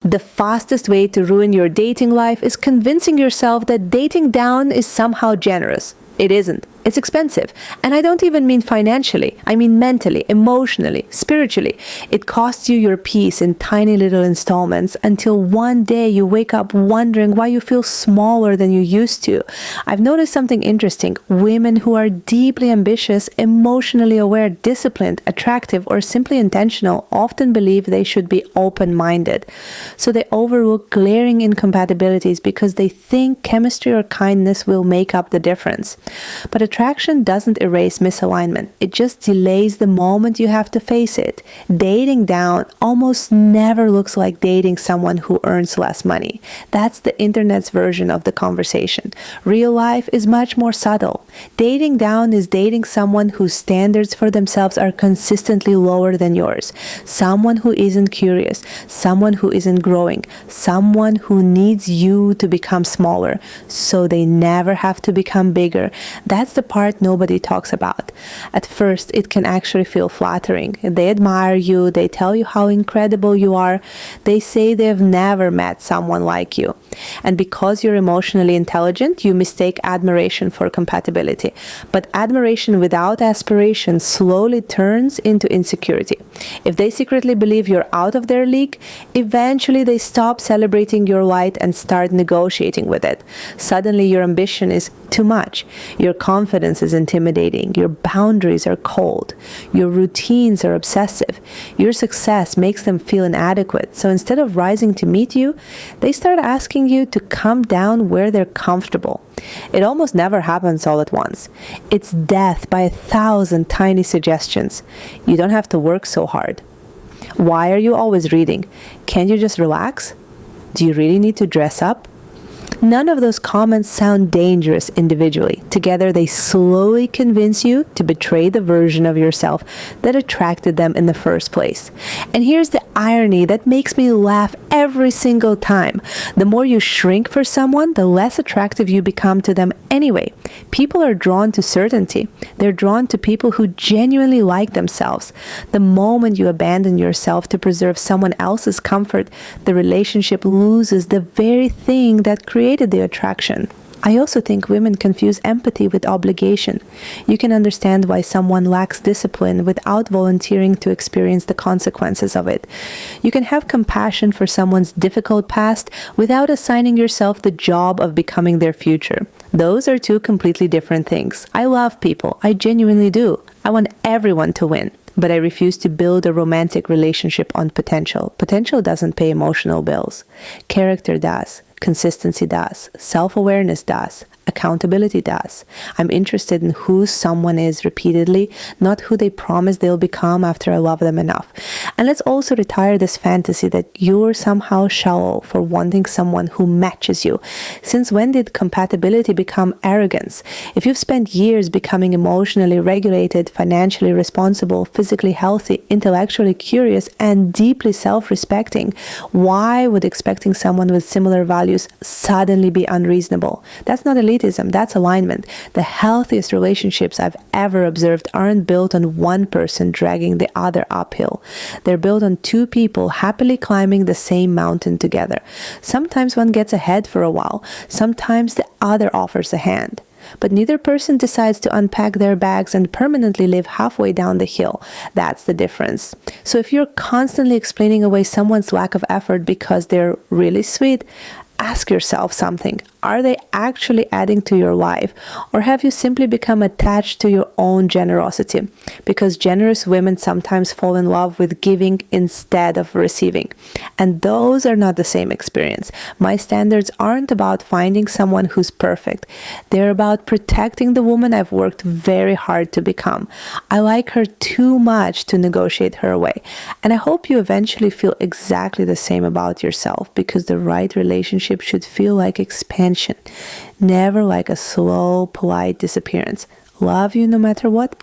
The fastest way to ruin your dating life is convincing yourself that dating down is somehow generous. It isn't. It's expensive. And I don't even mean financially. I mean mentally, emotionally, spiritually. It costs you your peace in tiny little installments until one day you wake up wondering why you feel smaller than you used to. I've noticed something interesting. Women who are deeply ambitious, emotionally aware, disciplined, attractive, or simply intentional often believe they should be open-minded. So they overlook glaring incompatibilities because they think chemistry or kindness will make up the difference. But attraction doesn't erase misalignment. It just delays the moment you have to face it. Dating down almost never looks like dating someone who earns less money. That's the internet's version of the conversation. Real life is much more subtle. Dating down is dating someone whose standards for themselves are consistently lower than yours. Someone who isn't curious. Someone who isn't growing. Someone who needs you to become smaller so they never have to become bigger. That's the part nobody talks about. At first, it can actually feel flattering. They admire you, they tell you how incredible you are, they say they've never met someone like you. And because you're emotionally intelligent, you mistake admiration for compatibility. But admiration without aspiration slowly turns into insecurity. If they secretly believe you're out of their league, eventually they stop celebrating your light and start negotiating with it. Suddenly your ambition is too much. Your confidence is intimidating. Your boundaries are cold. Your routines are obsessive. Your success makes them feel inadequate. So instead of rising to meet you, they start asking you to come down where they're comfortable. It almost never happens all at once. It's death by 1,000 tiny suggestions. You don't have to work so hard. Why are you always reading? Can't you just relax? Do you really need to dress up? None of those comments sound dangerous individually. Together, they slowly convince you to betray the version of yourself that attracted them in the first place. And here's the irony that makes me laugh every single time. The more you shrink for someone, the less attractive you become to them anyway. People are drawn to certainty. They're drawn to people who genuinely like themselves. The moment you abandon yourself to preserve someone else's comfort, the relationship loses the very thing that created the attraction. I also think women confuse empathy with obligation. You can understand why someone lacks discipline without volunteering to experience the consequences of it. You can have compassion for someone's difficult past without assigning yourself the job of becoming their future. Those are two completely different things. I love people. I genuinely do. I want everyone to win. But I refuse to build a romantic relationship on potential. Potential doesn't pay emotional bills. Character does. Consistency does. Self-awareness does. Accountability does. I'm interested in who someone is repeatedly, not who they promise they'll become after I love them enough. And let's also retire this fantasy that you're somehow shallow for wanting someone who matches you. Since when did compatibility become arrogance? If you've spent years becoming emotionally regulated, financially responsible, physically healthy, intellectually curious, and deeply self-respecting, why would expecting someone with similar values suddenly be unreasonable? That's not elitism, that's alignment. The healthiest relationships I've ever observed aren't built on one person dragging the other uphill. They're built on two people happily climbing the same mountain together. Sometimes one gets ahead for a while, sometimes the other offers a hand. But neither person decides to unpack their bags and permanently live halfway down the hill. That's the difference. So if you're constantly explaining away someone's lack of effort because they're really sweet, ask yourself something. Are they actually adding to your life? Or have you simply become attached to your own generosity? Because generous women sometimes fall in love with giving instead of receiving. And those are not the same experience. My standards aren't about finding someone who's perfect. They're about protecting the woman I've worked very hard to become. I like her too much to negotiate her away. And I hope you eventually feel exactly the same about yourself, because the right relationship should feel like expansion. Never like a slow, polite disappearance. Love you no matter what.